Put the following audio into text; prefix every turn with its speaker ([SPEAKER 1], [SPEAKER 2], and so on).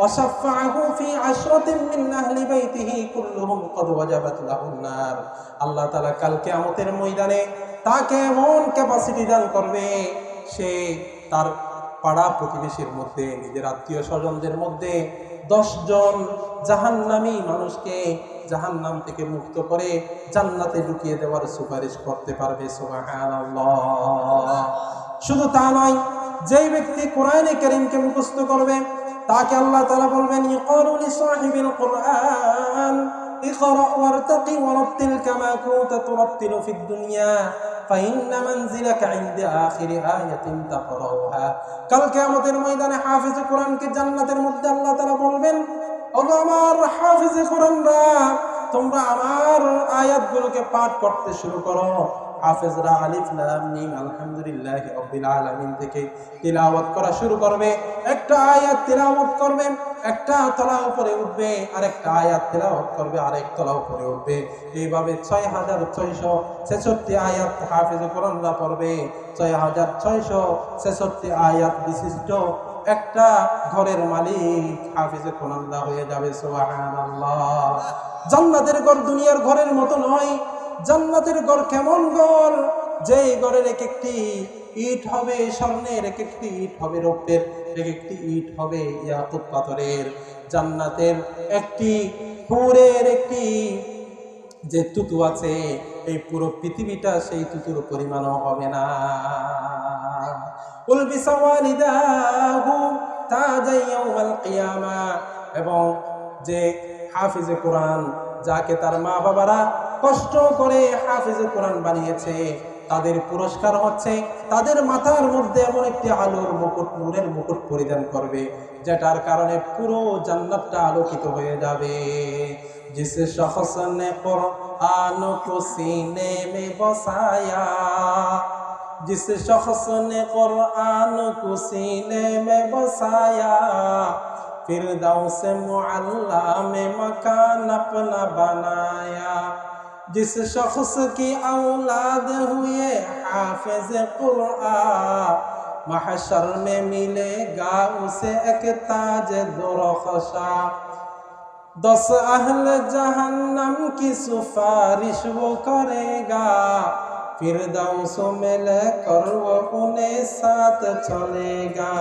[SPEAKER 1] ওয়াশাফাআহু ফি আশরাতিন মিন আহলি বাইতিহি কুল্লুহুম ক্বাদ ওয়াজাবাত লাহুন নার। আল্লাহ তাআলা কাল কিয়ামতের ময়দানে তাকে এমন ক্যাপাসিটি দান করবে, সে তার পাড়া প্রতিবেশীর মধ্যে, নিজের আত্মীয় স্বজনদের মধ্যে 10 জন জাহান্নামী মানুষকে জাহান্নাম থেকে মুক্ত করে জান্নাতে ঢুকিয়ে দেওয়ার সুপারিশ করতে পারবে। সুবহানাল্লাহ। শুধু তা নয়, যেই ব্যক্তি কোরআনে কারীমকে মুখস্থ করবে তাকে আল্লাহ তাআলা বলবেন, ইকালু লিসাহিবিল কুরআন ইকরা ওয়ারতাকি ওয়ারাত্তিল কামা কুনতা তুরাত্তিলু ফিদ দুনিয়া ফাইন্না মানজিলাকা ইনদা আখিরি আয়াতিন তাকরাউহা। কাল কিয়ামতের ময়দানে হাফেজে কোরআনকে জান্নাতের মধ্যে আল্লাহ তাআলা বলবেন, ওগো আমার হাফেজে কোরআনরা, তোমরা আমার আয়াতগুলোকে পাঠ করতে শুরু করো। হাফেজরা আলিফ লাম মিম আলহামদুলিল্লাহি রাব্বিল আলামিন থেকে তিলাওয়াত করা শুরু করবে। একটা আয়াত তিলাওয়াত করবে, একটা তলা উপরে উঠবে, আরেকটা আয়াত তিলাওয়াত করবে, আরেক তলা উপরে উঠবে। এইভাবে 6666 আয়াত হাফেজে কোরআনরা পড়বে। 6666 আয়াত বিশিষ্ট একটা ঘরের মালিক হাফেজে কোরআনরা হয়ে যাবে। সুবহানাল্লাহ। জান্নাতের ঘর দুনিয়ার ঘরের মতো নয়। জান্নাতের ঘর কেমন ঘর? যেই ঘরের এক একটি ইট হবে স্বর্ণের, এক একটি ইট হবে রৌপ্যের, এক একটি ইট হবে ইয়াকুত পাথরের। জান্নাতের একটি হুরের একটি যে তুতু আছে, এই পুরো পৃথিবীটা সেই তুতুর পরিমাণও হবে না। উলবিসা ওয়ালিদাহু তাজা ইয়াউমাল কিয়ামা। এবং যে হাফিজে কোরআন, যাকে তার মা বাবারা কষ্ট করে হাফিজে কোরআন বানিয়েছে, তাদের পুরস্কার হচ্ছে তাদের মাথার মধ্যে এমন একটি আলোর মুকুট, নূরের মুকুট পরিধান করবে, যেটার কারণে পুরো জান্নাতটা আলোকিত হয়ে যাবে। जिस शख्स ने कुरान को सीने में बसाया, जिस शख्स ने कुरान को सीने में बसाया, फिरदौस मुअल्ला में मकान अपना बनाया। जिस शख्स की औलाद हुए हाफिज कुरान, महशर में मिलेगा उसे एक ताज दुरख्शा। 10 अहल जहन्नम की सिफारिश वो करेगा, फिरदौस में लेकर वो उन्हें साथ चलेगा।